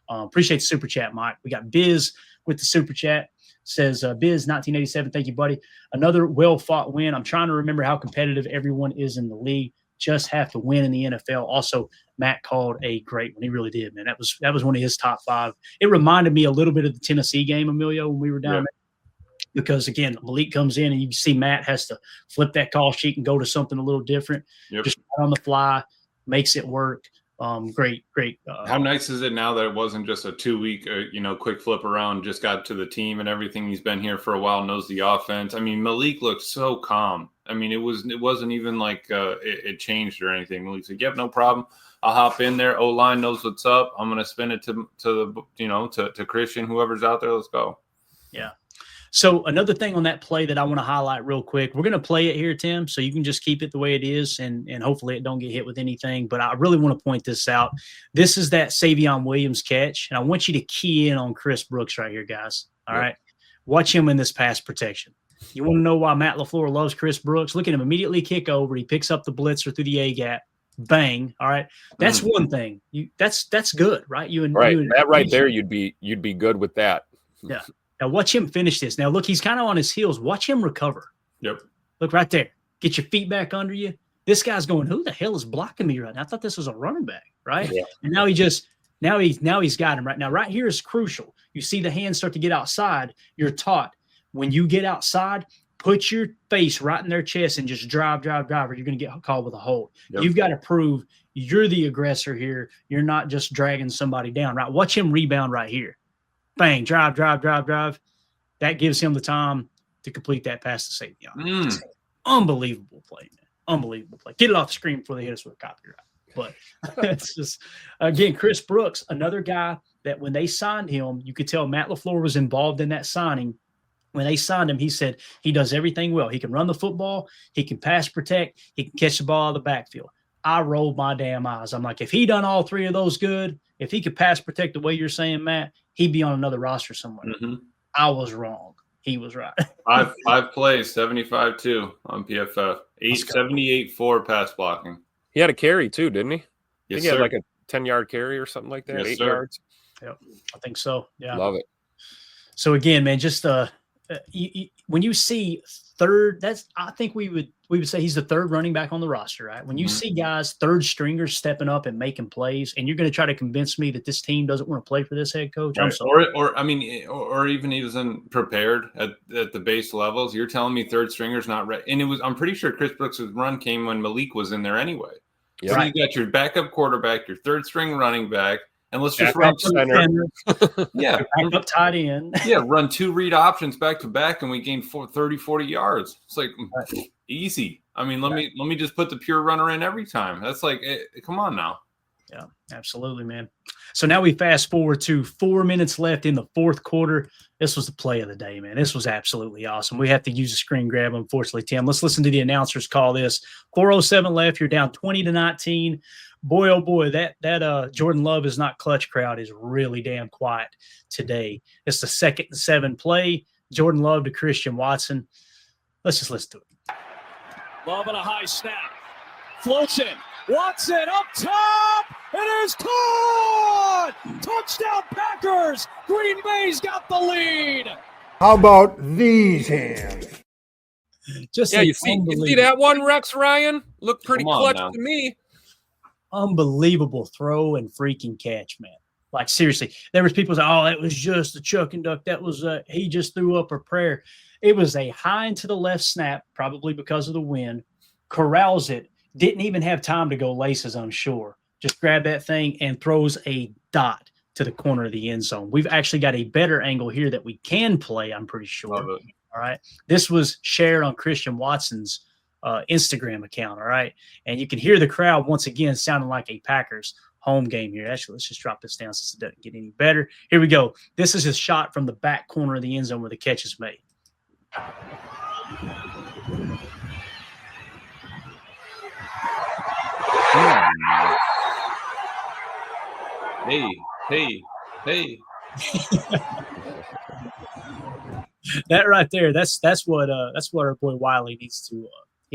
Appreciate the super chat, Mike. We got Biz with the super chat. Says Biz 1987. Thank you, buddy. Another well fought win. I'm trying to remember how competitive everyone is in the league. Just have to win in the NFL. Also, Matt called a great one. He really did, man. That was one of his top 5. It reminded me a little bit of the Tennessee game, Emilio, when we were down there. Because again, Malik comes in and you see Matt has to flip that call sheet and go to something a little different. Just on the fly, makes it work. Great. How nice is it now that it wasn't just a 2-week, quick flip around, just got to the team and everything. He's been here for a while, knows the offense. I mean, Malik looked so calm. I mean, it wasn't even like it changed or anything. Malik's like, yep, no problem. I'll hop in there. O-line knows what's up. I'm going to spin it to Christian, whoever's out there. Let's go. Yeah. So another thing on that play that I want to highlight real quick, we're going to play it here, Tim, so you can just keep it the way it is, and hopefully it don't get hit with anything. But I really want to point this out. This is that Savion Williams catch, and I want you to key in on Chris Brooks right here, guys. All right? Watch him in this pass protection. You want to know why Matt LaFleur loves Chris Brooks? Look at him immediately kick over. He picks up the blitzer through the A-gap. Bang. All right. That's one thing. That's good, right? That right there, you'd be good with that. Yeah. Now watch him finish this. Now look, he's kind of on his heels. Watch him recover. Yep. Look right there. Get your feet back under you. This guy's going, who the hell is blocking me right now? I thought this was a running back, right? Yeah. And now he's got him right now. Right here is crucial. You see the hands start to get outside. You're taught when you get outside, put your face right in their chest and just drive, or you're going to get called with a hold. Yep. You've got to prove you're the aggressor here. You're not just dragging somebody down, right? Watch him rebound right here. Bang, drive. That gives him the time to complete that pass to Savion. Unbelievable play, man. Unbelievable play. Get it off the screen before they hit us with a copyright. But it's just, again, Chris Brooks, another guy that when they signed him, you could tell Matt LaFleur was involved in that signing. When they signed him, he said he does everything well. He can run the football. He can pass protect. He can catch the ball out of the backfield. I rolled my damn eyes. I'm like, if he done all 3 of those good, if he could pass protect the way you're saying, Matt, he'd be on another roster somewhere. Mm-hmm. I was wrong. He was right. five plays, 75-2 on PFF. 78-4 pass blocking. He had a carry too, didn't he? Yes, he had like a 10-yard carry or something like that. Yes, 8 sir. yards. Yep, I think so. Yeah, love it. So again, man, just when you see third, I think we would say he's the third running back on the roster, right? When you see guys, third stringers stepping up and making plays, and you're going to try to convince me that this team doesn't want to play for this head coach, right. I'm sorry. Or even he wasn't prepared at the base levels. You're telling me third stringers not ready, and I'm pretty sure Chris Brooks' run came when Malik was in there anyway. Yep. So you got your backup quarterback, your third string running back. And let's just run backup tight end. Yeah, run 2 read options back to back, and we gain 40 yards. It's like easy. I mean, let me just put the pure runner in every time. That's like, come on now. Yeah, absolutely, man. So now we fast forward to 4 minutes left in the fourth quarter. This was the play of the day, man. This was absolutely awesome. We have to use a screen grab, unfortunately, Tim. Let's listen to the announcers call this. 4:07 left. You're down 20-19. Boy, oh boy, that Jordan Love is not clutch crowd is really damn quiet today. It's the 2nd and 7 play. Jordan Love to Christian Watson. Let's just listen to it. Love on a high snap. Floats it. Watson up top. It is caught. Touchdown Packers. Green Bay's got the lead. How about these hands? You see that one, Rex Ryan? Looked pretty clutch to me. Unbelievable throw and freaking catch, man. Like, seriously, there was people saying, oh, that was just a chuck and duck. That was he just threw up a prayer. It was a high and to the left snap, probably because of the wind. Corrals it. Didn't even have time to go laces, I'm sure. Just grab that thing and throws a dot to the corner of the end zone. We've actually got a better angle here that we can play, I'm pretty sure. All right. This was shared on Christian Watson's Instagram account, all right? And you can hear the crowd once again sounding like a Packers home game here. Actually, let's just drop this down since it doesn't get any better. Here we go. This is a shot from the back corner of the end zone where the catch is made. Hey. That right there, that's what our boy Wiley needs to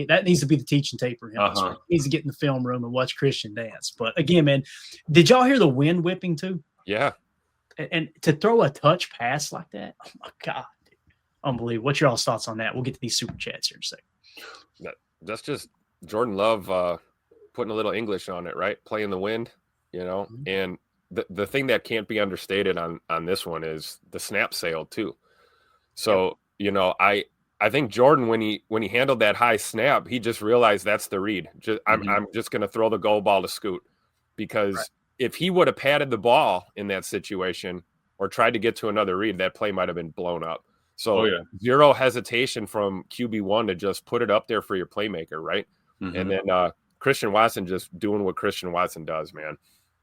that needs to be the teaching tape for him. He needs to get in the film room and watch Christian dance. But again, man, did y'all hear the wind whipping too? Yeah. and to throw a touch pass like that, oh my God, dude. Unbelievable. What's your all's thoughts on that? We'll get to these super chats here in a second. That's just Jordan Love putting a little English on it, right? Playing the wind, and the thing that can't be understated on this one is the snap sale too. So, I think Jordan, when he handled that high snap, he just realized that's the read. I'm just going to throw the goal ball to Scoot, because if he would have patted the ball in that situation or tried to get to another read, that play might have been blown up. So zero hesitation from QB1 to just put it up there for your playmaker, right? Mm-hmm. And then Christian Watson just doing what Christian Watson does, man.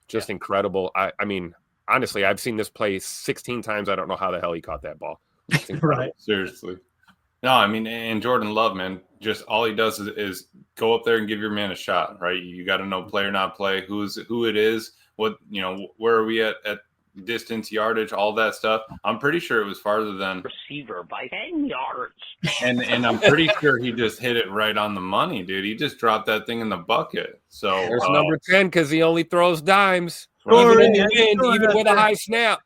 Just incredible. I mean, honestly, I've seen this play 16 times. I don't know how the hell he caught that ball. Right. Seriously. No, I mean, and Jordan Love, man, just all he does is go up there and give your man a shot, right? You got to know play or not play, who it is, what, where are we at distance, yardage, all that stuff. I'm pretty sure it was farther than receiver by 10 yards. And I'm pretty sure he just hit it right on the money, dude. He just dropped that thing in the bucket. So there's number 10, because he only throws dimes, even with a high snap.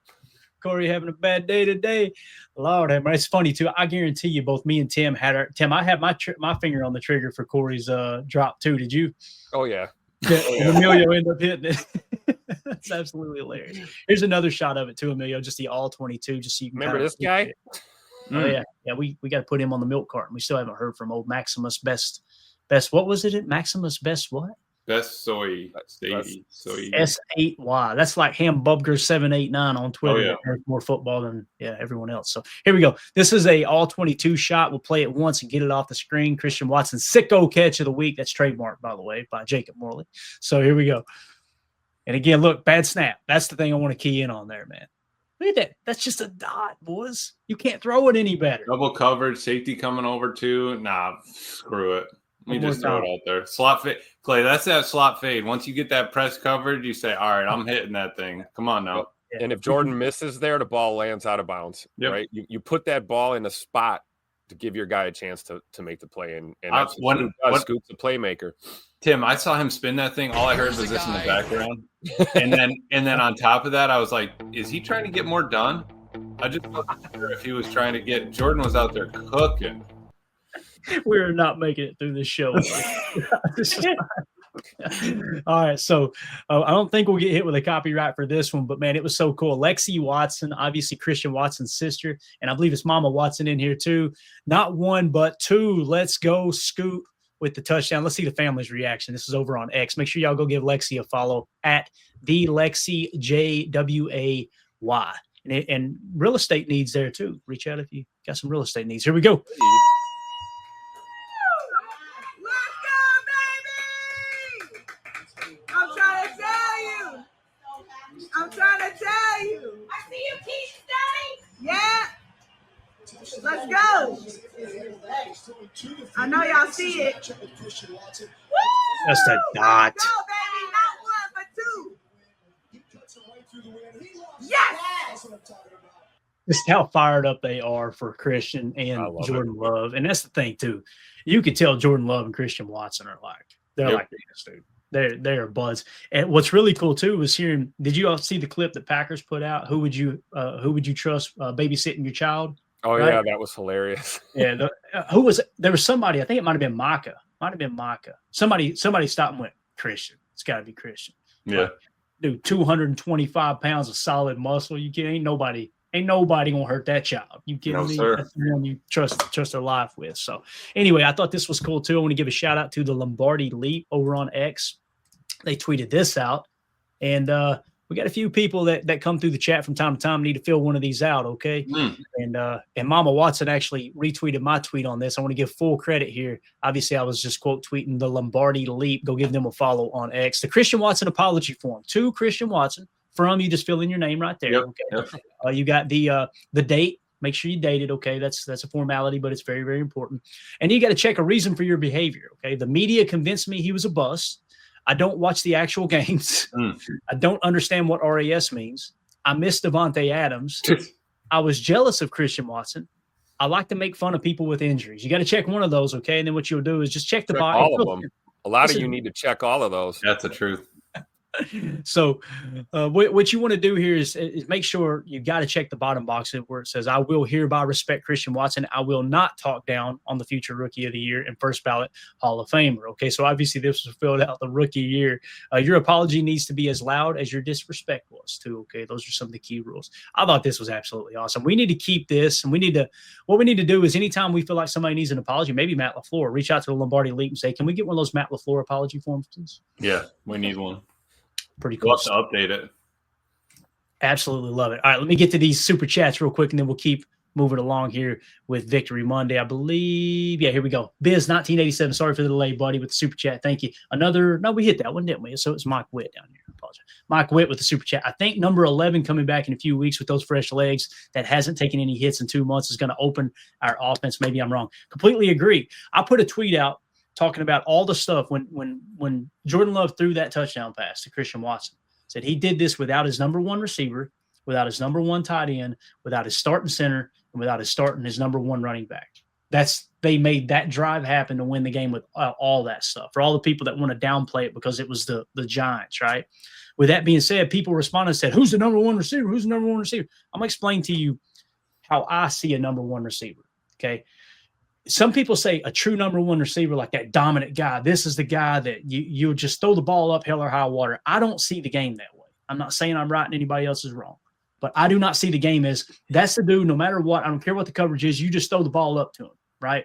Corey having a bad day today. Lord, it's funny too. I guarantee you, both me and Tim had Tim. I had my finger on the trigger for Corey's drop too. Did you? Oh yeah. Emilio ended up hitting it. That's absolutely hilarious. Here's another shot of it too, Emilio. Just the all 22. Just so you can remember this guy. Oh yeah. We got to put him on the milk carton. We still haven't heard from old Maximus Best. What was it? Maximus Best what? Best soy. S8Y. That's like Ham Bubger 789 on Twitter. Oh, yeah. There's more football than everyone else. So here we go. This is a all 22 shot. We'll play it once and get it off the screen. Christian Watson, sicko catch of the week. That's trademarked, by the way, by Jacob Morley. So here we go. And again, look, bad snap. That's the thing I want to key in on there, man. Look at that. That's just a dot, boys. You can't throw it any better. Double coverage, safety coming over too. Nah, screw it. Let me just throw it out there. Slot fade. Clay, that's that slot fade. Once you get that press coverage, you say, all right, I'm hitting that thing. Come on now. And if Jordan misses there, the ball lands out of bounds, right? You put that ball in a spot to give your guy a chance to make the play. And that's Scoot's the playmaker. Tim, I saw him spin that thing. All I heard was this in the background. and then on top of that, I was like, is he trying to get more done? I just wasn't sure if he was trying to get – Jordan was out there cooking. We're not making it through this show. All right, so I don't think we'll get hit with a copyright for this one, but man, it was so cool. Lexi Watson, obviously Christian Watson's sister, and I believe it's Mama Watson in here too. Not one, but two. Let's go, Scoot, with the touchdown. Let's see the family's reaction. This is over on X. Make sure y'all go give Lexi a follow at the Lexi JWAY. And real estate needs there too. Reach out if you got some real estate needs. Here we go. I'm trying to tell you. I see you, Keith Daddy. Yeah. Let's go. I know y'all see it. Just a dot. Let's go, baby. Not one, but two. Yes. Just how fired up they are for Christian and Jordan Love. And that's the thing, too. You can tell Jordan Love and Christian Watson are like, they're like this, dude. They're buds. And what's really cool too was hearing. Did you all see the clip that Packers put out? Who would you trust babysitting your child? Oh right? Yeah, that was hilarious. Yeah, who was it? There was somebody. I think it might have been Micah. Somebody stopped and went, Christian. It's got to be Christian. Yeah, dude, 225 pounds of solid muscle. You can't. Ain't nobody gonna hurt that child. You kidding me? Sir. That's the one you trust their life with. So anyway, I thought this was cool too. I want to give a shout out to the Lombardi Leap over on X. They tweeted this out, and we got a few people that come through the chat from time to time need to fill one of these out. Okay. And Mama Watson actually retweeted my tweet on this. I want to give full credit here. Obviously I was just quote tweeting the Lombardi Leap. Go give them a follow on X. The Christian Watson apology form to Christian Watson. From you just fill in your name right there. Yep, okay. Yep. You got the date. Make sure you date it. Okay. That's a formality, but it's very, very important. And you got to check a reason for your behavior. Okay. The media convinced me he was a bust. I don't watch the actual games. I don't understand what RAS means. I miss Devontae Adams. I was jealous of Christian Watson. I like to make fun of people with injuries. You got to check one of those. Okay. And then what you'll do is just check the box. All of them. A lot of you need to check all of those. That's the truth. So what you want to do here is make sure you got to check the bottom box where it says, I will hereby respect Christian Watson. I will not talk down on the future rookie of the year and first ballot Hall of Famer. Okay, so obviously this was filled out the rookie year. Your apology needs to be as loud as your disrespect was too. Okay, those are some of the key rules. I thought this was absolutely awesome. We need to keep this, and what we need to do is anytime we feel like somebody needs an apology, maybe Matt LaFleur, reach out to the Lombardi Elite and say, can we get one of those Matt LaFleur apology forms, please? Yeah, we need one. Pretty cool. We'll have to update it. Absolutely love it. All right, let me get to these super chats real quick, and then we'll keep moving along here with Victory Monday. I believe, yeah, here we go. Biz 1987. Sorry for the delay, buddy, with the super chat. Thank you. We hit that one, didn't we? So it's Mike Witt down here. I apologize. Mike Witt with the super chat. I think number 11 coming back in a few weeks with those fresh legs that hasn't taken any hits in 2 months is going to open our offense. Maybe I'm wrong. Completely agree. I put a tweet out talking about all the stuff when Jordan Love threw that touchdown pass to Christian Watson. Said he did this without his number one receiver, without his number one tight end, without his starting center, and without his number one running back. They made that drive happen to win the game with all that stuff. For all the people that want to downplay it because it was the Giants, right? With that being said, people responded and said, who's the number one receiver? Who's the number one receiver? I'm going to explain to you how I see a number one receiver, okay? Some people say a true number one receiver, like that dominant guy, this is the guy that you just throw the ball up hell or high water. I don't see the game that way. I'm not saying I'm right and anybody else is wrong, but I do not see the game as that's the dude, no matter what, I don't care what the coverage is, you just throw the ball up to him, right?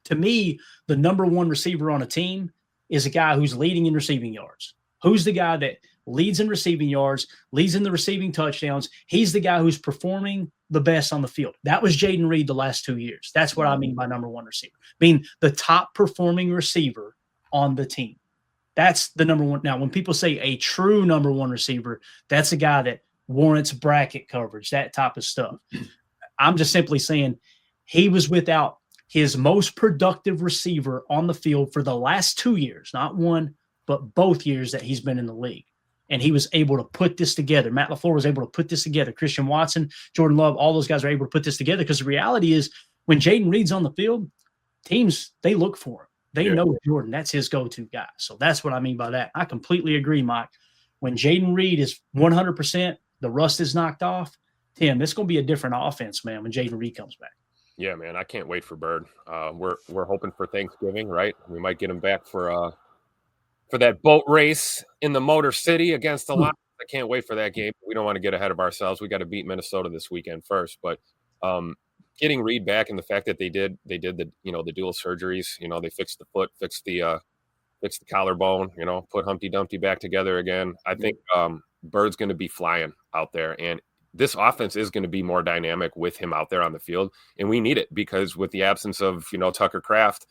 To me, the number one receiver on a team is a guy who's leading in receiving yards. Who's the guy that leads in receiving yards, leads in the receiving touchdowns? He's the guy who's performing the best on the field. That was Jayden Reed the last 2 years. That's what I mean by number one receiver. Being the top performing receiver on the team. That's the number one. Now, when people say a true number one receiver, that's a guy that warrants bracket coverage, that type of stuff. I'm just simply saying he was without his most productive receiver on the field for the last 2 years, not one, but both years that he's been in the league. And he was able to put this together. Matt LaFleur was able to put this together. Christian Watson, Jordan Love, all those guys are able to put this together because the reality is when Jayden Reed's on the field, teams, they look for him. They know Jordan. That's his go-to guy. So that's what I mean by that. I completely agree, Mike. When Jayden Reed is 100%, the rust is knocked off, Tim, it's going to be a different offense, man, when Jayden Reed comes back. Yeah, man, I can't wait for Bird. We're hoping for Thanksgiving, right? We might get him back for that boat race in the Motor City against the Lions. I can't wait for that game. We don't want to get ahead of ourselves. We got to beat Minnesota this weekend first. But getting Reed back and the fact that they did the the dual surgeries. They fixed the foot, fixed the collarbone. Put Humpty Dumpty back together again. I think Bird's going to be flying out there, and this offense is going to be more dynamic with him out there on the field, and we need it because with the absence of Tucker Kraft.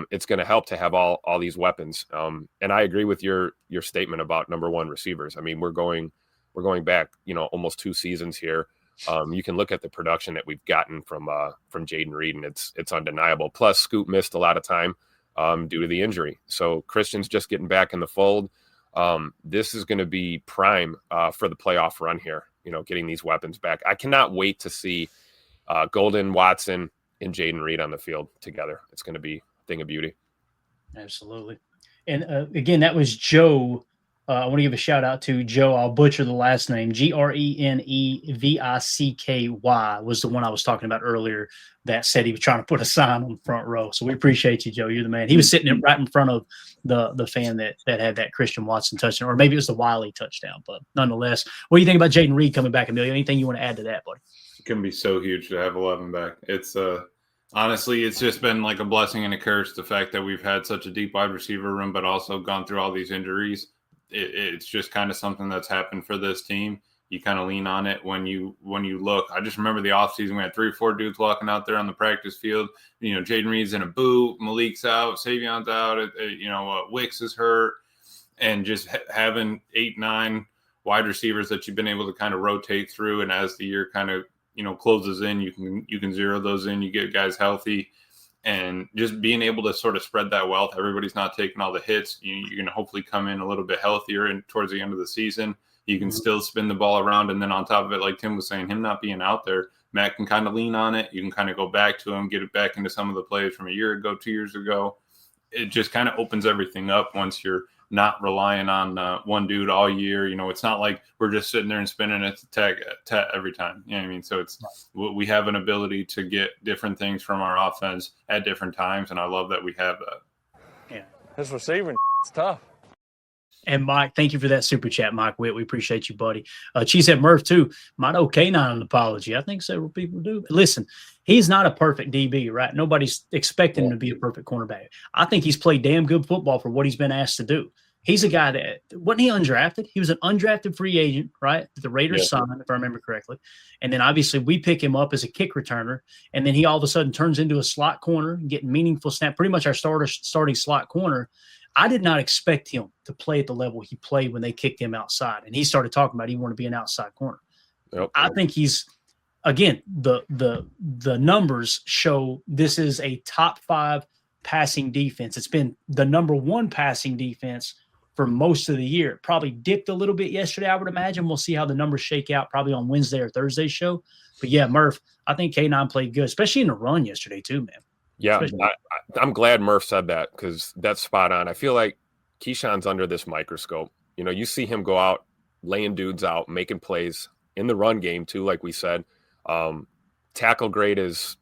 It's going to help to have all these weapons. And I agree with your statement about number one receivers. I mean, we're going back, almost 2 seasons here. You can look at the production that we've gotten from Jayden Reed, and it's undeniable. Plus, Scoot missed a lot of time due to the injury. So Christian's just getting back in the fold. This is going to be prime for the playoff run here, getting these weapons back. I cannot wait to see Golden, Watson, and Jayden Reed on the field together. It's going to be thing of beauty. Absolutely. And again, that was Joe. I want to give a shout out to Joe. I'll butcher the last name. Grenevicky was the one I was talking about earlier that said he was trying to put a sign on the front row. So we appreciate you, Joe. You're the man. He was sitting right in front of the fan that had that Christian Watson touchdown, or maybe it was the Wiley touchdown. But nonetheless, what do you think about Jayden Reed coming back, Emilio? Anything you want to add to that, buddy? It can be so huge to have 11 back. It's honestly, it's just been like a blessing and a curse, the fact that we've had such a deep wide receiver room, but also gone through all these injuries. It's just kind of something that's happened for this team. You kind of lean on it when you look. I just remember the offseason, we had 3 or 4 dudes walking out there on the practice field. Jayden Reed's in a boot, Malik's out, Savion's out, Wicks is hurt, and just having 8, 9 wide receivers that you've been able to kind of rotate through. And as the year kind of closes in, you can zero those in, you get guys healthy, and just being able to sort of spread that wealth. Everybody's not taking all the hits. You're going to hopefully come in a little bit healthier and towards the end of the season. You can still spin the ball around. And then on top of it, like Tim was saying, him not being out there, Matt can kind of lean on it. You can kind of go back to him, get it back into some of the plays from a year ago, 2 years ago. It just kind of opens everything up once you're not relying on one dude all year. It's not like we're just sitting there and spinning it to tag every time. You know what I mean? So we have an ability to get different things from our offense at different times, and I love that we have that. Yeah, His receiving is tough. And Mike, thank you for that super chat, Mike Witt. We appreciate you, buddy. Cheesehead Murph, too. Might owe K9 an apology. I think several people do. Listen, he's not a perfect DB, right? Nobody's expecting him to be a perfect cornerback. I think he's played damn good football for what he's been asked to do. He's a guy that – wasn't he undrafted? He was an undrafted free agent, right? The Raiders signed, if I remember correctly. And then, obviously, we pick him up as a kick returner, and then he all of a sudden turns into a slot corner, getting meaningful snap, pretty much our starting slot corner. I did not expect him to play at the level he played when they kicked him outside. And he started talking about he wanted to be an outside corner. Yep. I think he's, again, the numbers show this is a top 5 passing defense. It's been the number 1 passing defense for most of the year. It probably dipped a little bit yesterday, I would imagine. We'll see how the numbers shake out probably on Wednesday or Thursday's show. But, yeah, Murph, I think K9 played good, especially in the run yesterday too, man. Yeah, I'm glad Murph said that because that's spot on. I feel like Keyshawn's under this microscope. You see him go out, laying dudes out, making plays in the run game too, like we said. Tackle grade is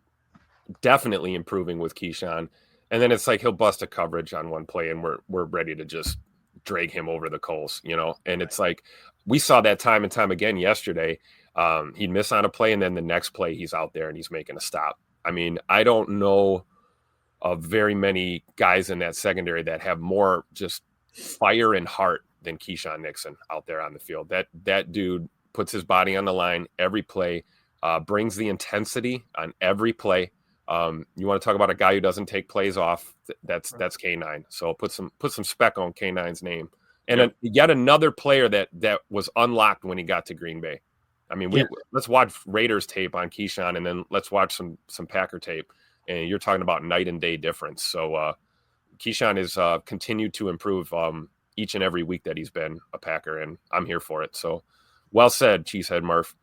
definitely improving with Keyshawn. And then it's like he'll bust a coverage on one play and we're ready to just drag him over the coals, And it's like we saw that time and time again yesterday. He'd miss on a play and then the next play he's out there and he's making a stop. I mean, I don't know of very many guys in that secondary that have more just fire and heart than Keyshawn Nixon out there on the field. That dude puts his body on the line every play, brings the intensity on every play. You want to talk about a guy who doesn't take plays off? That's K9. So put some spec on K9's name. And yet another player that was unlocked when he got to Green Bay. I mean, let's watch Raiders tape on Keyshawn, and then let's watch some Packer tape, and you're talking about night and day difference. So Keyshawn has continued to improve each and every week that he's been a Packer, and I'm here for it. So well said, Cheesehead Murph.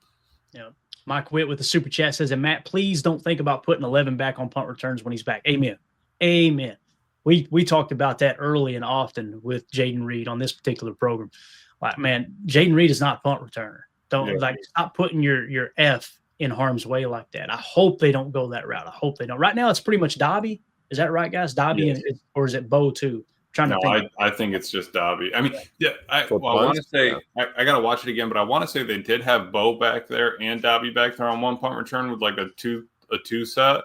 Yeah. Mike Witt with the super chat says, and Matt, please don't think about putting 11 back on punt returns when he's back. Amen. Amen. We talked about that early and often with Jaden Reed on this particular program. Like, man, Jaden Reed is not a punt returner. Don't stop putting your F in harm's way like that. I hope they don't go that route. I hope they don't. Right now, it's pretty much Dobby. Is that right, guys? Dobby, or is it Bo too? I think it's just Dobby. I mean, I want to say I got to watch it again, but I want to say they did have Bo back there and Dobby back there on one punt return with like a two set.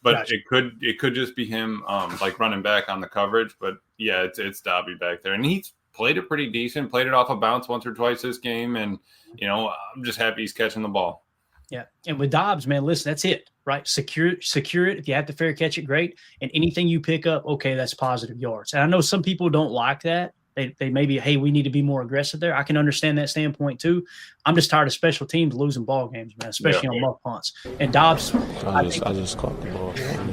But gotcha. it could just be him like running back on the coverage. But yeah, it's Dobby back there, and he's played it pretty decent. Played it off a bounce once or twice this game, and I'm just happy he's catching the ball. Yeah, and with Dobbs, man, listen, that's it, right? Secure it. If you have to fair catch it, great. And anything you pick up, okay, that's positive yards. And I know some people don't like that. They may be, hey, we need to be more aggressive there. I can understand that standpoint too. I'm just tired of special teams losing ball games, man, especially on muff punts. And Dobbs, I just caught the ball. I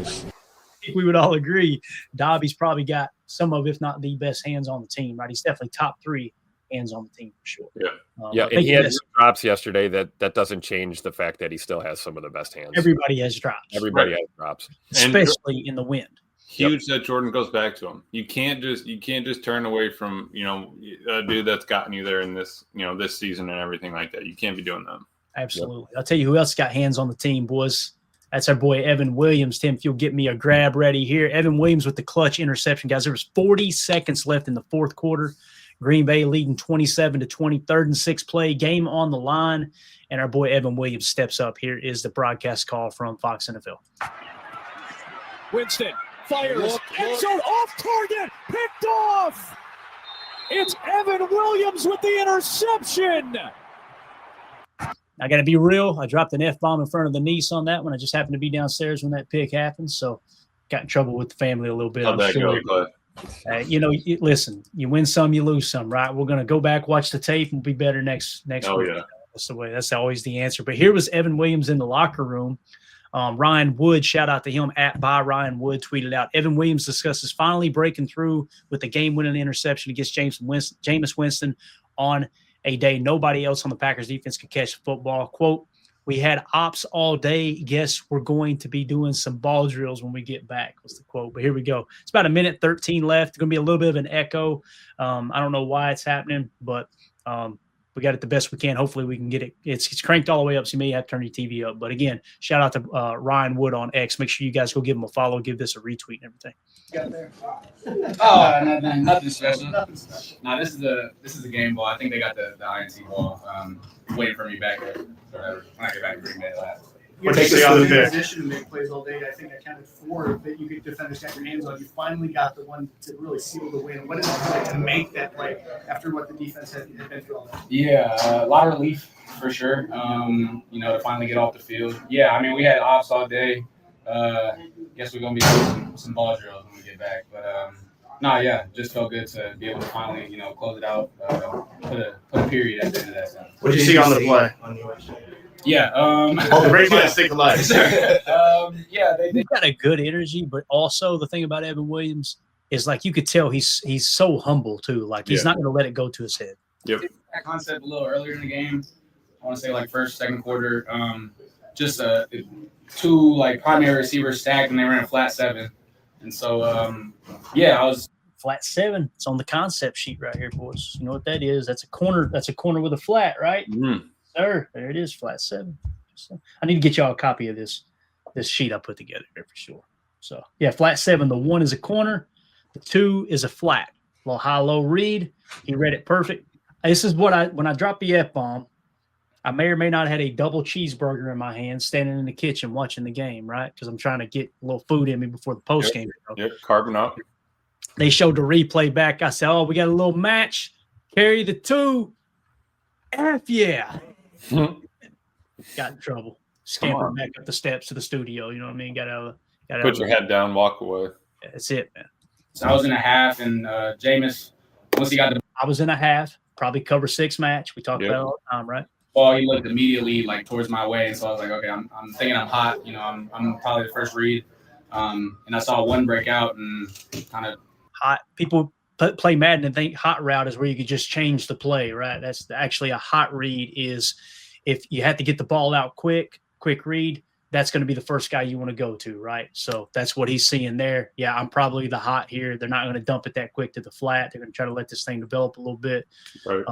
think we would all agree Dobby's probably got some of, if not the best hands on the team, right? He's definitely top 3 hands on the team for sure. Yeah. And he had drops yesterday. That doesn't change the fact that he still has some of the best hands. Everybody has drops. Has drops, especially in the wind. Huge that Jordan goes back to him. You can't just turn away from a dude that's gotten you there in this this season and everything like that. You can't be doing that. Absolutely. Yep. I'll tell you who else got hands on the team, boys. That's our boy Evan Williams. Tim, if you'll get me a grab ready here. Evan Williams with the clutch interception, guys. There was 40 seconds left in the fourth quarter. Green Bay leading 27-20, 3rd and 6 play, game on the line, and our boy Evan Williams steps up. Here is the broadcast call from Fox NFL. Winston fires, end zone off target, picked off. It's Evan Williams with the interception. I got to be real. I dropped an F-bomb in front of the niece on that one. I just happened to be downstairs when that pick happened, so got in trouble with the family a little bit. How'd that go, Clay? Listen, you win some, you lose some, right? We're going to go back, watch the tape, and we'll be better next week. Yeah. That's the way. That's always the answer. But here was Evan Williams in the locker room. Ryan Wood, shout out to him, @by Ryan Wood, tweeted out, Evan Williams discusses finally breaking through with the game-winning interception against Jameis Winston on a day nobody else on the Packers defense could catch the football. Quote, We had ops all day. Guess we're going to be doing some ball drills when we get back, was the quote. But here we go. It's about 1:13 left. It's going to be a little bit of an echo. I don't know why it's happening, but we got it the best we can. Hopefully we can get it. It's cranked all the way up, so you may have to turn your TV up. But again, shout out to Ryan Wood on X. Make sure you guys go give him a follow, give this a retweet and everything. Nothing special. No, this is the game ball. I think they got the INT ball waiting for me back there. When I get back to Green Bay last. You're in position to make plays all day. I think I counted 4 that you could defenders got your hands on. You finally got the one to really seal the win. What is it like to make that play after what the defense had been through all that? Yeah, a lot of relief for sure. To finally get off the field. Yeah, I mean, we had ops all day. Guess we're gonna be doing some ball drills when we get back. But just felt good to be able to finally, close it out, put a period at the end of that sentence. What did you see on the play on the West? Yeah. The break line stick alive. They've got a good energy, but also the thing about Evan Williams is like you could tell he's so humble too. Like he's not going to let it go to his head. Yep. That concept a little earlier in the game. I want to say like first, second quarter. Just 2 like primary receivers stacked, and they ran a flat 7. And so I was flat 7. It's on the concept sheet right here, boys. You know what that is? That's a corner. That's a corner with a flat, right? Mm. Sir, there it is, flat 7. I need to get y'all a copy of this sheet I put together here for sure. So yeah, flat 7. The 1 is a corner, the 2 is a flat. Little high-low read. He read it perfect. This is what when I drop the F-bomb, I may or may not have had a double cheeseburger in my hand, standing in the kitchen watching the game, right? Because I'm trying to get a little food in me before the post game. Yep, carving up. They showed the replay back. I said, "Oh, we got a little match. Carry the 2. F yeah." Got in trouble. Scampered back up the steps to the studio. You know what I mean? Got put your head down, walk away. That's it, man. So I was in a half, and Jameis, once he got the I was in a half, probably cover 6 match. We talk about it all the time, right? ball, he looked immediately like towards my way, and so I was like, okay, I'm thinking I'm hot. I'm probably the first read, and I saw one break out and kind of hot. People play Madden and think hot route is where you could just change the play, right? That's actually a hot read is if you have to get the ball out quick read. That's going to be the first guy you want to go to, right? So that's what he's seeing there. Yeah, I'm probably the hot here. They're not going to dump it that quick to the flat. They're going to try to let this thing develop a little bit. Right.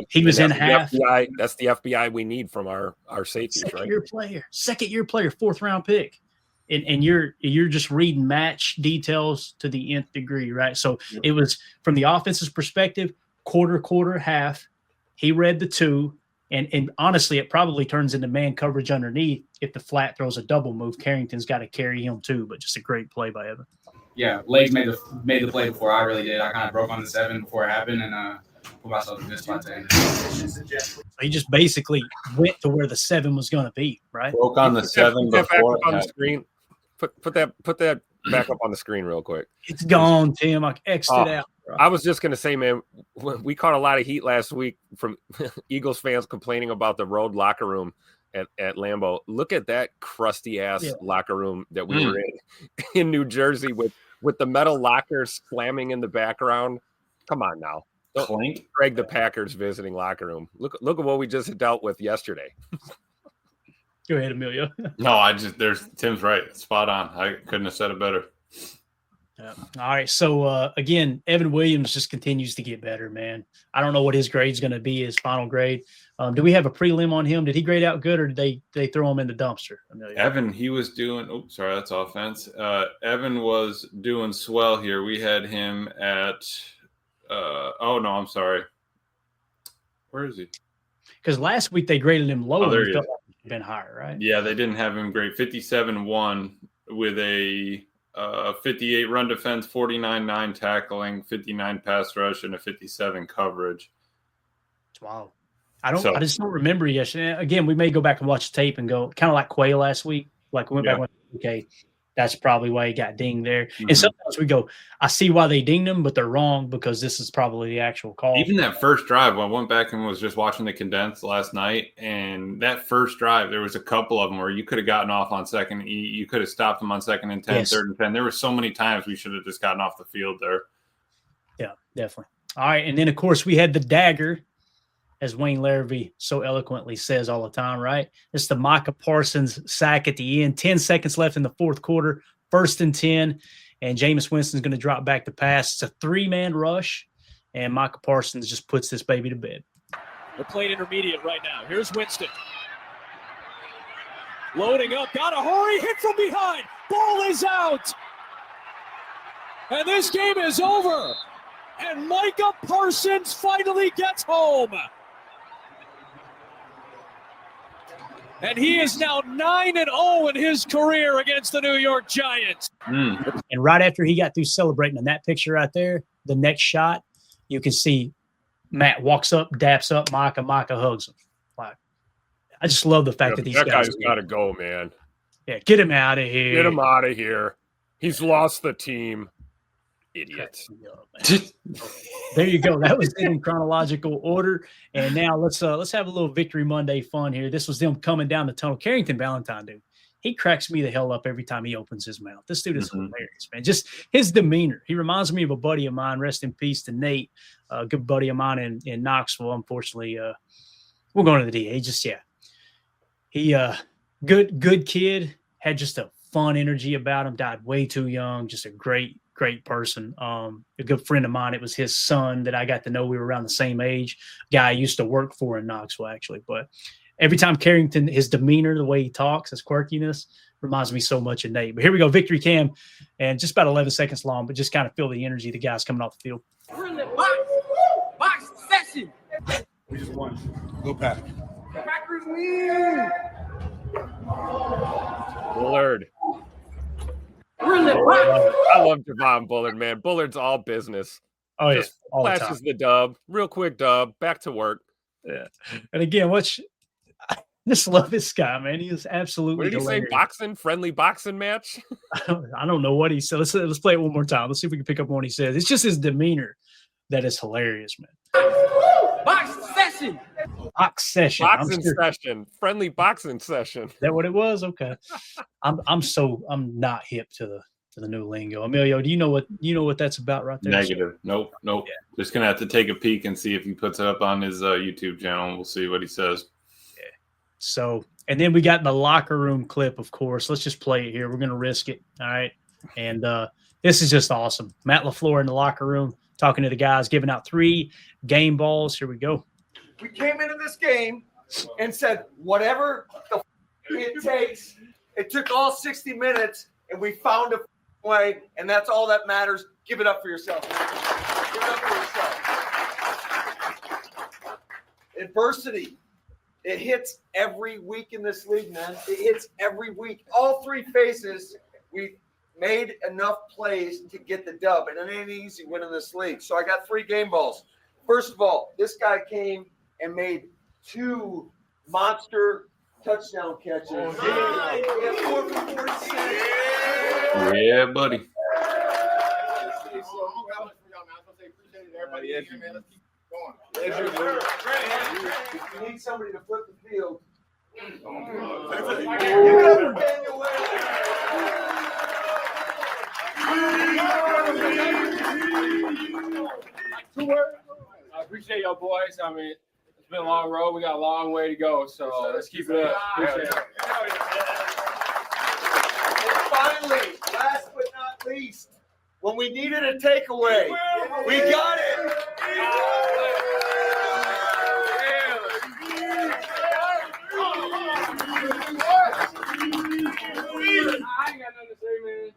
He was in half. That's the FBI we need from our safeties, right? Second year player, 4th round pick. And you're just reading match details to the nth degree, right? So it was from the offense's perspective, quarter, half. He read the 2. And honestly, it probably turns into man coverage underneath if the flat throws a double move. Carrington's got to carry him too, but just a great play by Evan. Yeah, Legs made the play before I really did. I kind of broke on the 7 before it happened and put myself in a good spot to end it. So he just basically went to where the 7 was going to be, right? Broke on the 7 before on the screen. Put that back up on the screen real quick. It's gone, Tim. I X'd it out. Bro. I was just going to say, man, we caught a lot of heat last week from Eagles fans complaining about the road locker room at Lambeau. Look at that crusty-ass locker room that we were in New Jersey with the metal lockers slamming in the background. Come on now. Don't drag the Packers visiting locker room. Look at what we just dealt with yesterday. Go ahead, Emilio. No, Tim's right. Spot on. I couldn't have said it better. Yeah. All right. So, again, Evan Williams just continues to get better, man. I don't know what his grade's going to be, his final grade. Do we have a prelim on him? Did he grade out good or did they throw him in the dumpster? Evan, he was doing – sorry, that's offense. Evan was doing swell here. We had him at I'm sorry. Where is he? Because last week they graded him low. There he is. Been higher, right? Yeah, they didn't have him grade 57-1 with a 58 run defense, 49-9 tackling, 59 pass rush, and a 57 coverage. Wow. I just don't remember yesterday. Again, we may go back and watch the tape and go kind of like Quay last week. Like we went back and went, okay, that's probably why he got dinged there. Mm-hmm. And sometimes we go, I see why they dinged him, but they're wrong because this is probably the actual call. Even that first drive, I went back and was just watching the condensed last night, and that first drive, there was a couple of them where you could have gotten off on second. You could have stopped them on 2nd and 10, yes. 3rd and 10. There were so many times we should have just gotten off the field there. Yeah, definitely. All right, and then, of course, we had the dagger as Wayne Larrabee so eloquently says all the time, right? It's the Micah Parsons sack at the end. 10 seconds left in the fourth quarter, 1st and 10, and Jameis Winston's going to drop back to pass. It's a 3-man rush, and Micah Parsons just puts this baby to bed. They're playing intermediate right now. Here's Winston. Loading up, gotta hurry, hit from behind. Ball is out. And this game is over. And Micah Parsons finally gets home. And he is now 9-0 in his career against the New York Giants. And right after he got through celebrating in that picture right there, the next shot, you can see Matt walks up, daps up Micah. Micah hugs him. Like, I just love the fact that these guys got to go, man. Yeah, get him out of here. Get him out of here. He's lost the team. Idiots. There you go. That was in chronological order. And now let's have a little Victory Monday fun here. This was them coming down the tunnel. Carrington Valentine, dude. He cracks me the hell up every time he opens his mouth. This dude is hilarious, man. Just his demeanor. He reminds me of a buddy of mine. Rest in peace to Nate, a good buddy of mine in Knoxville. Unfortunately, we're going to the DA. He good kid, had just a fun energy about him, died way too young, just a great person. A good friend of mine, it was his son that I got to know. We were around the same age. Guy I used to work for in Knoxville, actually. But every time Carrington, his demeanor, the way he talks, his quirkiness, reminds me so much of Nate. But here we go, Victory Cam, and just about 11 seconds long, but just kind of feel the energy of the guys coming off the field. We're in the box session. We just won. Go Pack. Packers win. Bullard. We're in the box. I love Javon Bullard, man. Bullard's all business. Oh, just yeah. All the time. flashes the dub. Real quick dub. Back to work. Yeah. And again, I just love this guy, man. He is absolutely What did he hilarious. say? Boxing? Friendly boxing match? I don't know what he said. Let's play it one more time. Let's see if we can pick up on what he says. It's just his demeanor that is hilarious, man. Box session. Box session. Boxing session. Friendly boxing session. Is that what it was? Okay. I'm not hip to the new lingo. Emilio, do you know what that's about right there? Negative. Nope. Yeah. Just gonna have to take a peek and see if he puts it up on his YouTube channel. We'll see what he says. Yeah. So, and then we got the locker room clip, of course. Let's just play it here. We're gonna risk it. All right. And this is just awesome. Matt LaFleur in the locker room talking to the guys, giving out 3 game balls. Here we go. We came into this game and said, whatever it takes, it took all 60 minutes, and we found a way, and that's all that matters. Give it up for yourself. Give it up for yourself. Adversity. It hits every week in this league, man. It hits every week. All 3 phases, we made enough plays to get the dub, and it ain't easy winning this league. So I got 3 game balls. First of all, this guy came and made 2 monster touchdown catches. Oh, 4 for 46. Yeah, buddy. If you need somebody to flip the field, I appreciate y'all boys. I mean, it's been a long road. We got a long way to go, so let's keep it up. Appreciate it. And finally, last but not least, when we needed a takeaway, we got it. I ain't got nothing to say, man.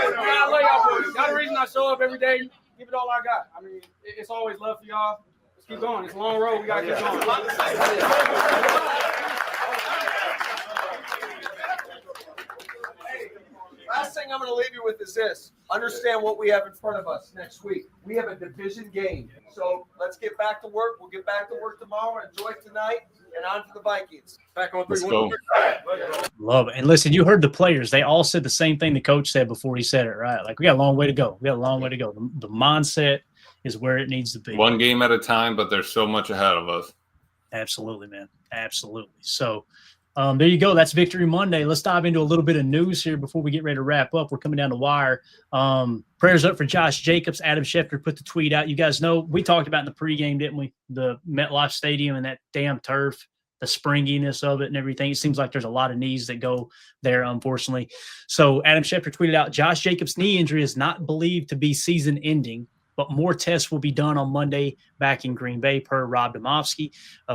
I love y'all boys. Y'all the reason I show up every day. Give it all I got. I mean, it's always love for y'all. Let's keep going. It's a long road. We got to keep going. Last thing I'm going to leave you with is this. Understand what we have in front of us next week. We have a division game. So let's get back to work. We'll get back to work tomorrow. Enjoy tonight and on to the Vikings. Back on 3. Let's go. Love it. And listen, you heard the players. They all said the same thing the coach said before he said it, right? Like, we got a long way to go. We got a long way to go. The mindset is where it needs to be. One game at a time, but there's so much ahead of us. Absolutely, man. Absolutely. So There you go. That's Victory Monday. Let's dive into a little bit of news here before we get ready to wrap up. We're coming down the wire. Prayers up for Josh Jacobs. Adam Schefter put the tweet out. You guys know we talked about in the pregame, didn't we? The MetLife Stadium and that damn turf, the springiness of it and everything. It seems like there's a lot of knees that go there, unfortunately. So Adam Schefter tweeted out, Josh Jacobs' knee injury is not believed to be season-ending, but more tests will be done on Monday back in Green Bay, per Rob Domofsky.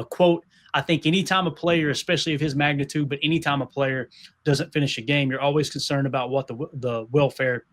Quote, I think anytime a player, especially of his magnitude, but anytime a player doesn't finish a game, you're always concerned about what the welfare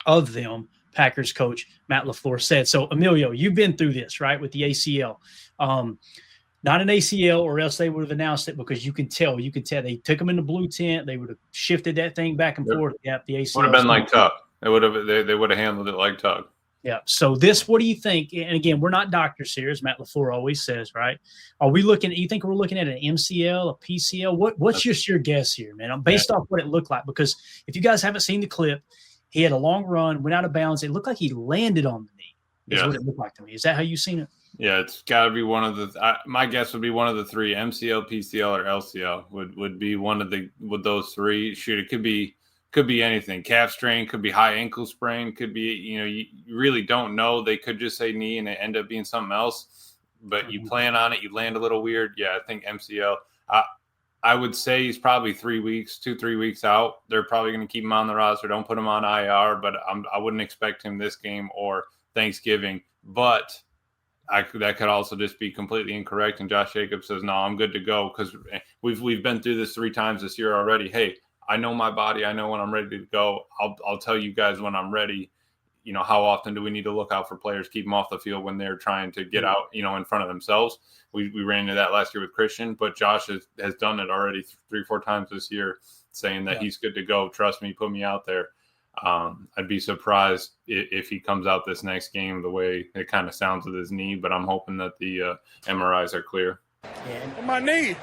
of them, Packers coach Matt LaFleur said. So, Emilio, you've been through this, right, with the ACL. Not an ACL, or else they would have announced it, because you can tell. They took him in the blue tent. They would have shifted that thing back and forth. Yeah, the ACL would have been like Tug. They would have handled it like Tug. Yeah. So this, what do you think? And again, we're not doctors here, as Matt LaFleur always says, right? Are we looking? You think we're looking at an MCL, a PCL? What's just your guess here, man? Based off what it looked like, because if you guys haven't seen the clip, he had a long run, went out of bounds. It looked like he landed on the knee. Is what it looked like to me. Is that how you've seen it? Yeah, it's got to be one of the. My guess would be one of the three: MCL, PCL, or LCL. Would be one of those three. Shoot, it could be anything. Calf strain, could be high ankle sprain, could be, you really don't know. They could just say knee and it end up being something else. But you plan on it, you land a little weird. Yeah, I think MCL. I would say he's probably 3 weeks, 2-3 weeks out. They're probably going to keep him on the roster. Don't put him on IR, but I wouldn't expect him this game or Thanksgiving. But that could also just be completely incorrect. And Josh Jacobs says, no, I'm good to go, because we've been through this 3 times this year already. Hey, I know my body. I know when I'm ready to go. I'll tell you guys when I'm ready. How often do we need to look out for players, keep them off the field when they're trying to get out, in front of themselves? We ran into that last year with Christian, but Josh has done it already 3-4 times this year, saying that he's good to go. Trust me, put me out there. I'd be surprised if he comes out this next game the way it kind of sounds with his knee, but I'm hoping that the MRIs are clear. Yeah. My knee.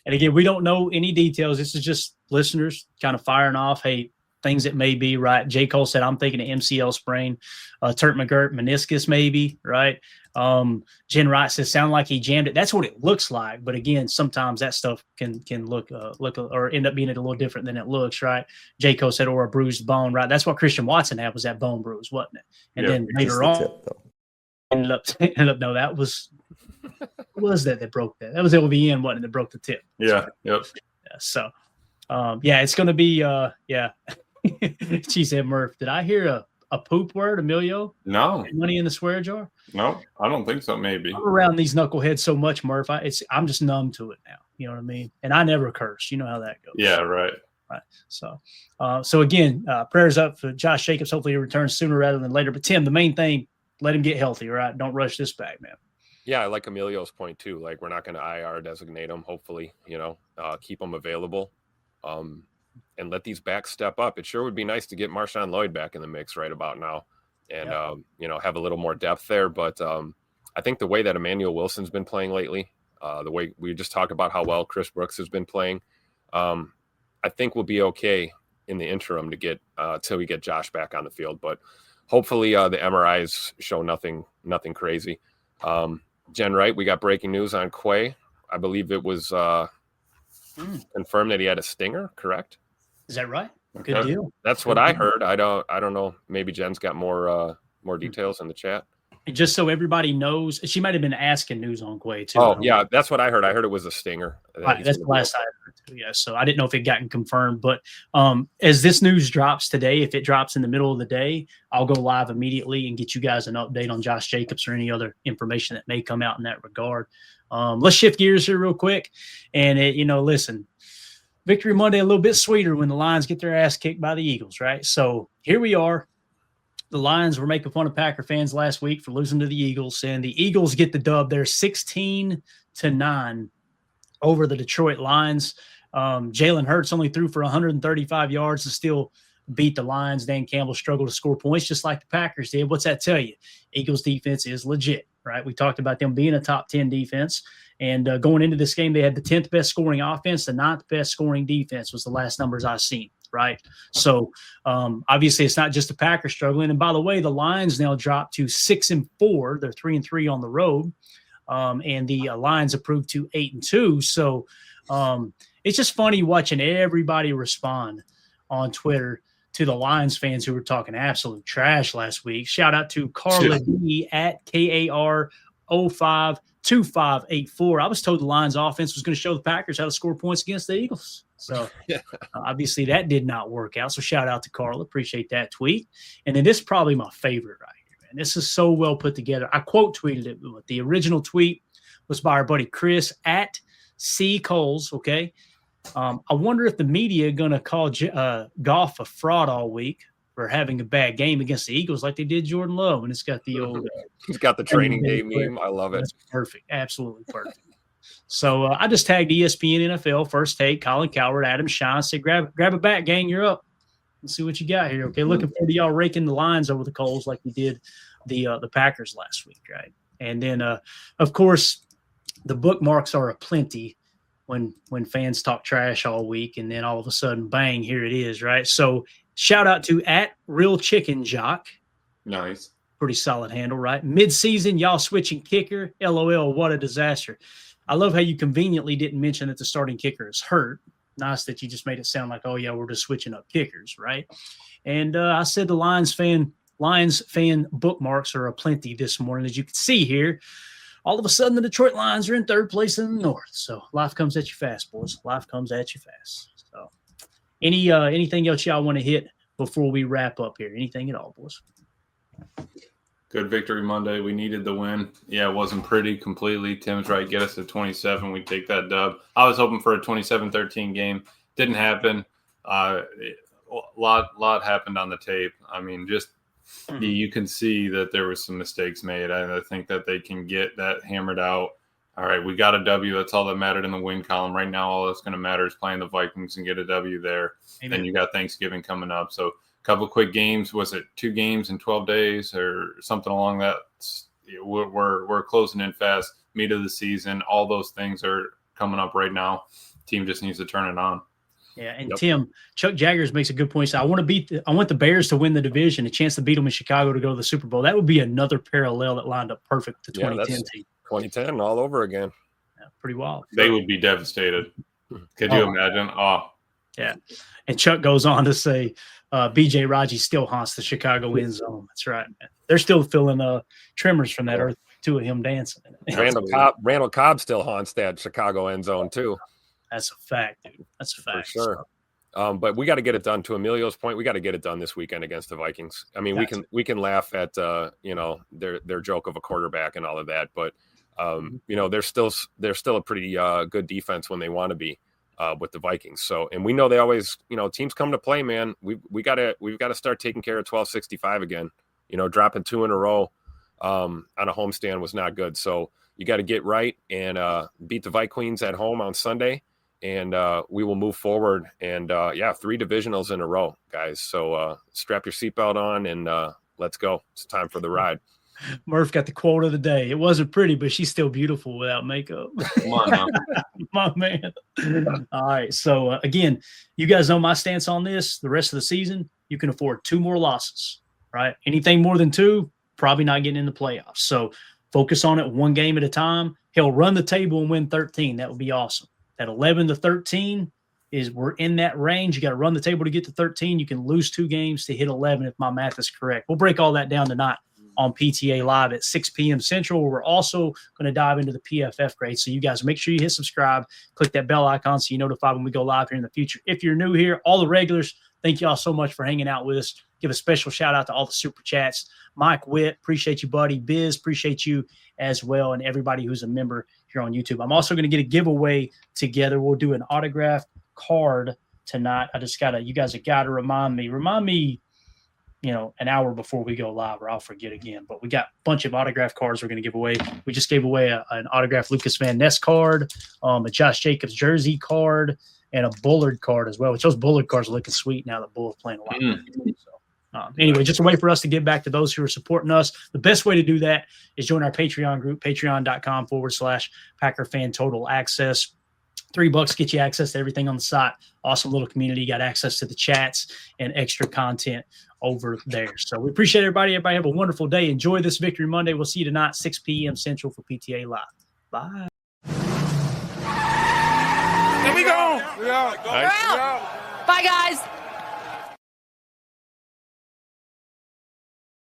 And again, we don't know any details. This is just listeners kind of firing off, hey, things that may be, right? J. Cole said, I'm thinking an MCL sprain. Turk McGirt, meniscus maybe, right? Jen Wright says, sound like he jammed it. That's what it looks like. But again, sometimes that stuff can look or end up being a little different than it looks, right? J. Cole said, or a bruised bone, right? That's what Christian Watson had, was that bone bruise, wasn't it? And then later on, ended up, no, that was – was that broke that? That was LVN, wasn't it, that broke the tip? Yeah. Yep. Yeah, so, it's going to be, She said, Murph, did I hear a poop word, Emilio? No. Money in the swear jar? No, I don't think so. Maybe. I'm around these knuckleheads so much, Murph. I'm just numb to it now. You know what I mean? And I never curse. You know how that goes. Yeah, right. Right. So again, prayers up for Josh Jacobs. Hopefully he returns sooner rather than later. But Tim, the main thing, let him get healthy, right? Don't rush this back, man. Yeah, I like Emilio's point too. Like, we're not going to IR designate him. Hopefully, keep him available, and let these backs step up. It sure would be nice to get Marshawn Lloyd back in the mix right about now, and have a little more depth there. But I think the way that Emmanuel Wilson's been playing lately, the way we just talked about how well Chris Brooks has been playing, I think we'll be okay in the interim to get till we get Josh back on the field. But hopefully the MRIs show nothing crazy. Jen Wright, we got breaking news on Quay. I believe it was confirmed that he had a stinger, correct? Is that right? Good deal. That's what I heard. I don't know. Maybe Jen's got more details in the chat. And just so everybody knows, she might have been asking news on Quay too. Oh, yeah, that's what I heard. I heard it was a stinger. Right, that's the last I heard too. Yeah, so I didn't know if it gotten confirmed. But as this news drops today, if it drops in the middle of the day, I'll go live immediately and get you guys an update on Josh Jacobs or any other information that may come out in that regard. Let's shift gears here real quick. And, listen, Victory Monday a little bit sweeter when the Lions get their ass kicked by the Eagles, right? So here we are. The Lions were making fun of Packer fans last week for losing to the Eagles, and the Eagles get the dub. They're 16-9 over the Detroit Lions. Jalen Hurts only threw for 135 yards to still beat the Lions. Dan Campbell struggled to score points just like the Packers did. What's that tell you? Eagles defense is legit, right? We talked about them being a top 10 defense. And going into this game, they had the 10th best scoring offense. The 9th best scoring defense was the last numbers I've seen, right? So, obviously, it's not just the Packers struggling. And by the way, the Lions now dropped to 6-4. They're 3-3 on the road. and the Lions improved to 8-2. So it's just funny watching everybody respond on Twitter to the Lions fans who were talking absolute trash last week. Shout out to Carla D at KAR052584. I was told the Lions offense was going to show the Packers how to score points against the Eagles. So obviously that did not work out. So shout out to Carla. Appreciate that tweet. And then this is probably my favorite right here, man. This is so well put together. I quote tweeted it. The original tweet was by our buddy Chris at C. Coles. Okay. I wonder if the media going to call Goff a fraud all week for having a bad game against the Eagles like they did Jordan Love. And it's got the old he's got the training day meme. I love it. That's perfect. Absolutely perfect. So I just tagged ESPN NFL, First Take, Colin Cowherd, Adam Shine. Say, grab a bat, gang. You're up. Let's see what you got here. Okay, looking forward to y'all raking the lines over the coals like you did the Packers last week, right? And then, of course, the bookmarks are aplenty when fans talk trash all week, and then all of a sudden, bang, here it is, right? So shout out to at Real Chicken Jock. Nice. Pretty solid handle, right? Mid-season, y'all switching kicker. LOL, what a disaster. I love how you conveniently didn't mention that the starting kicker is hurt. Nice that you just made it sound like, oh, yeah, we're just switching up kickers, right? And I said the Lions fan bookmarks are aplenty this morning. As you can see here, all of a sudden the Detroit Lions are in third place in the North. So life comes at you fast, boys. Life comes at you fast. So anything else y'all want to hit before we wrap up here? Anything at all, boys? Good victory Monday. We needed the win. Yeah, it wasn't pretty completely. Tim's right. Get us to 27. We take that dub. I was hoping for a 27-13 game. Didn't happen. Lot happened on the tape. I mean, just you can see that there was some mistakes made. I think that they can get that hammered out. All right, we got a W. That's all that mattered in the win column. Right now, all that's going to matter is playing the Vikings and get a W there. Amen. Then you got Thanksgiving coming up. So couple of quick games. Was it 2 games in 12 days or something along that? We're closing in fast. Meat of the season. All those things are coming up right now. Team just needs to turn it on. Yeah, and Tim, Chuck Jaggers makes a good point. So I want the Bears to win the division, a chance to beat them in Chicago to go to the Super Bowl. That would be another parallel that lined up perfect with the 2010 team. 2010 all over again. Yeah, pretty wild. They would be devastated. Could you imagine? Oh, yeah. And Chuck goes on to say, B.J. Raji still haunts the Chicago end zone. That's right, man. They're still feeling tremors from that earthquake too of him dancing. Randall Cobb still haunts that Chicago end zone too. That's a fact, dude. That's a fact. For sure. But we got to get it done. To Emilio's point, we got to get it done this weekend against the Vikings. I mean, we can laugh at their joke of a quarterback and all of that, but they're still a pretty good defense when they want to be. With the Vikings. So, and we know they always, teams come to play, man. We've got to start taking care of 1265 again. Dropping 2 in a row on a homestand was not good. So you got to get right and beat the Vikings at home on Sunday, and we will move forward. And 3 divisionals in a row, guys. So strap your seatbelt on and let's go. It's time for the ride. Murph got the quote of the day. It wasn't pretty, but she's still beautiful without makeup. Come on, now. My man. All right. So, again, you guys know my stance on this. The rest of the season, you can afford 2 more losses, right? Anything more than 2, probably not getting in the playoffs. So, focus on it 1 game at a time. He'll run the table and win 13. That would be awesome. That 11 to 13 we're in that range. You got to run the table to get to 13. You can lose 2 games to hit 11 if my math is correct. We'll break all that down tonight on PTA Live at 6 p.m. Central. We're also going to dive into the PFF grades. So you guys make sure you hit subscribe, click that bell icon so you're notified when we go live here in the future. If you're new here, all the regulars, thank you all so much for hanging out with us. Give a special shout out to all the super chats. Mike Witt, appreciate you, buddy. Biz, appreciate you as well. And everybody who's a member here on YouTube. I'm also going to get a giveaway together. We'll do an autographed card tonight. You guys have got to remind me, an hour before we go live, or I'll forget again. But we got a bunch of autograph cards we're going to give away. We just gave away an autographed Lucas Van Ness card, a Josh Jacobs jersey card, and a Bullard card as well, which those Bullard cards are looking sweet now that Bull is playing a lot. Anyway, just a way for us to give back to those who are supporting us. The best way to do that is join our Patreon group, patreon.com/Packer Fan Total Access. $3 get you access to everything on the site. Awesome little community. You got access to the chats and extra content over there. So we appreciate everybody. Everybody have a wonderful day. Enjoy this Victory Monday. We'll see you tonight, 6 p.m. Central for PTA Live. Bye. Here we go. Nice. Bye, guys.